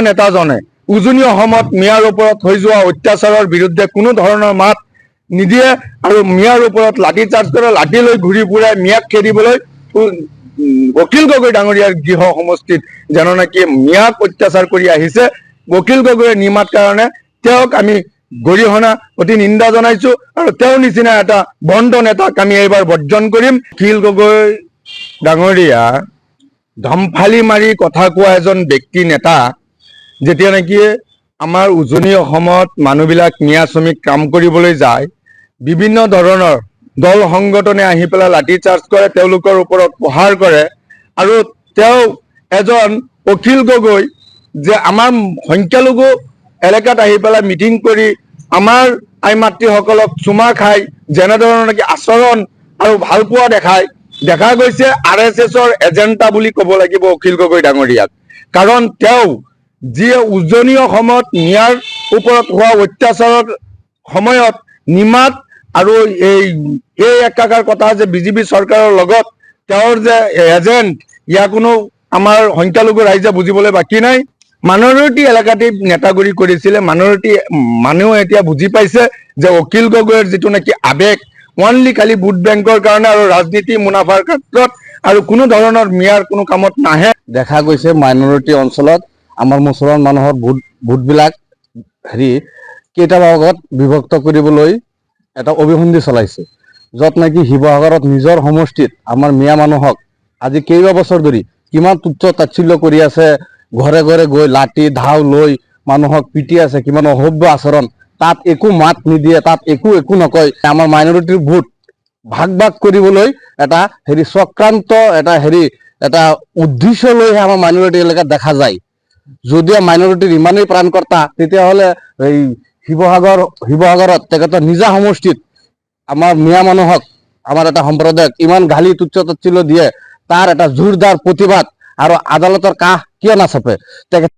নেতাজনে উজনি অসমত মিয়াৰ ওপৰত হৈ যোৱা অত্যাচাৰৰ বিৰুদ্ধে কোনো ধৰণৰ মাত নিদিয়ে আৰু মিয়াৰ ওপৰত লাঠি চাৰ্জ কৰে, লাঠি লৈ ঘূৰি ফুৰাই মিয়াক খেদিবলৈ অখিল গগৈ ডাঙৰীয়াৰ গৃহ সমষ্টিত যেন নেকি মিয়াক অত্যাচাৰ কৰি আহিছে। অখিল গগৈৰ নিমাত কাৰণে তেওঁক আমি গৰিহণা অতি নিন্দা জনাইছো আৰু তেওঁৰ নিচিনা এটা বন্ধ নেতাক আমি এইবাৰ বৰ্জন কৰিম। অখিল গগৈ ডাঙৰীয়া ধমফালি মাৰি কথা কোৱা এজন ব্যক্তি নেতা, যেতিয়া নেকি আমাৰ উজনি অসমত মানুহবিলাক মিয়া শ্ৰমিক কাম কৰিবলৈ যায়, বিভিন্ন ধৰণৰ দল সংগঠনে আহি পেলাই লাঠি চাৰ্জ কৰে, তেওঁলোকৰ ওপৰত প্ৰহাৰ কৰে আৰু তেওঁ এজন অখিল গগৈ যে আমাৰ সংখ্যালঘু এলেকাত আহি পেলাই মিটিং কৰি আমাৰ আই মাতৃসকলক চুমা খাই যেনেধৰণৰ নেকি আচৰণ আৰু ভালপোৱা দেখা গৈছে, RSSৰ এজেণ্টা বুলি ক'ব লাগিব অখিল গগৈ ডাঙৰীয়াক। কাৰণ তেওঁ যিয়ে উজনি অসমত মিয়াৰ ওপৰত হোৱা অত্যাচাৰৰ সময়ত নিমাত আৰু এই একাকাৰ কথা যে বিজেপি চৰকাৰৰ লগত তেওঁৰ যে এজেণ্ট, ইয়াৰ কোনো আমাৰ সংখ্যালঘু ৰাইজে বুজিবলৈ বাকী নাই। মাইনৰিটি এলেকাতেই নেতাগুৰি কৰিছিলে, মাইনৰিটি মানুহে এতিয়া বুজি পাইছে যে অখিল গগৈৰ যিটো নেকি আৱেগ অনলি খালি ভোট বেংকৰ কাৰণে আৰু ৰাজনীতি মুনাফাৰ ক্ষেত্ৰত আৰু কোনো ধৰণৰ মিয়াৰ কোনো কামত নাহে। দেখা গৈছে মাইনৰিটি অঞ্চলত আমাৰ মুছলমান মানুহৰ ভোটবিলাক কেইটা ভাগত বিভক্ত কৰিবলৈ এটা অভিসন্ধি চলাইছে, য'ত নেকি শিৱসাগৰত নিজৰ সমষ্টিত আমাৰ মিয়া মানুহক আজি কেইবা বছৰ ধৰি কিমান তুচ্ছ তাচ্ছিল্য কৰি আছে, ঘৰে ঘৰে গৈ লাঠি ঢাও লৈ মানুহক পিটি আছে, কিমান অসভ্য আচৰণ, তাত একো মাত নিদিয়ে, তাত একো নকয়। আমাৰ মাইনৰিটিৰ ভোট ভাগ কৰিবলৈ এটা চক্ৰান্ত এটা উদ্দেশ্য লৈহে আমাৰ মাইনৰিটি এলেকাত দেখা যায়। যদিও মাইনৰিটিৰ ইমানেই প্ৰাণকৰ্তা, তেতিয়াহ'লে এই শিৱসাগৰত তেখেতৰ নিজা সমষ্টিত আমাৰ মিয়া মানুহক, আমাৰ এটা সম্প্ৰদায়ক ইমান গালি তুচ্ছ তাচ্ছিল্য দিয়ে, তাৰ এটা জোৰদাৰ প্ৰতিবাদ আৰু আদালতৰ কাষ কিয় নাচাপে তেখেত